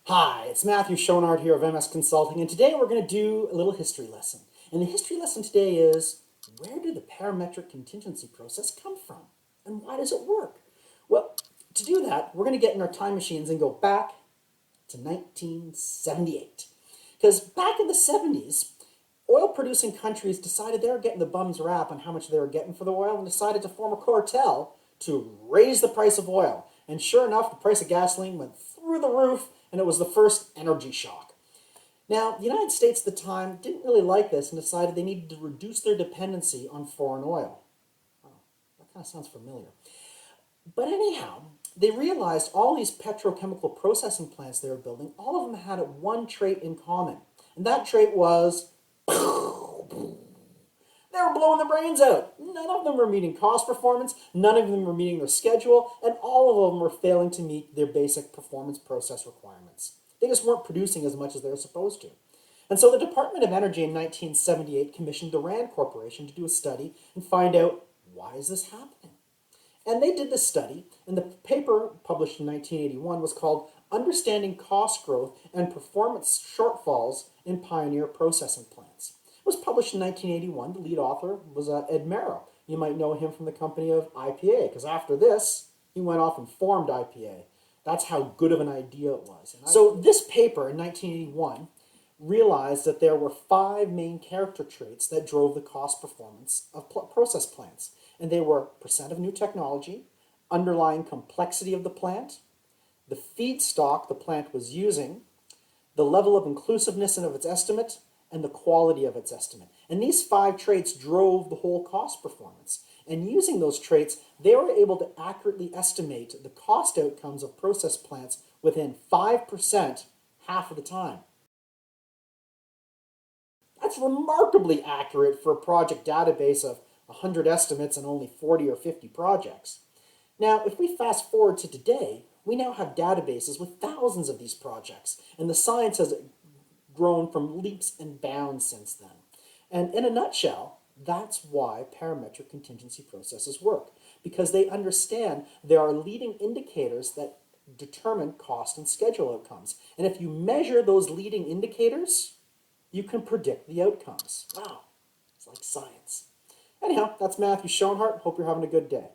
Hi, it's Matthew Schoenhardt here of MS Consulting, and today we're going to do a little history lesson. And the history lesson today is, where did the parametric contingency process come from? And why does it work? Well, to do that, we're going to get in our time machines and go back to 1978. Because back in the 70s, oil-producing countries decided they were getting the bum's rap on how much they were getting for the oil and decided to form a cartel to raise the price of oil. And sure enough, the price of gasoline went through the roof, and it was the first energy shock. Now, the United States at the time didn't really like this and decided they needed to reduce their dependency on foreign oil. Oh, that kind of sounds familiar. But anyhow, they realized all these petrochemical processing plants they were building, all of them had one trait in common. And that trait was they were blowing their brains out. None of them were meeting cost performance, none of them were meeting their schedule, and all of them were failing to meet their basic performance process requirements. They just weren't producing as much as they were supposed to. And so the Department of Energy in 1978 commissioned the RAND Corporation to do a study and find out, why is this happening? And they did this study, and the paper published in 1981 was called Understanding Cost Growth and Performance Shortfalls in Pioneer Processing Plants. It was published in 1981. The lead author was Ed Merrill. You might know him from the company of IPA, because after this, he went off and formed IPA. That's how good of an idea it was. So this paper in 1981 realized that there were 5 main character traits that drove the cost performance of process plants. And they were percent of new technology, underlying complexity of the plant, the feedstock the plant was using, the level of inclusiveness of its estimate, and the quality of its estimate. And these 5 traits drove the whole cost performance. And using those traits, they were able to accurately estimate the cost outcomes of process plants within 5% half of the time. That's remarkably accurate for a project database of 100 estimates and only 40 or 50 projects. Now, if we fast forward to today, we now have databases with thousands of these projects, and the science has grown from leaps and bounds since then. And in a nutshell, that's why parametric contingency processes work, because they understand there are leading indicators that determine cost and schedule outcomes. And if you measure those leading indicators, you can predict the outcomes. Wow, it's like science. Anyhow, that's Matthew Schoenhardt. Hope you're having a good day.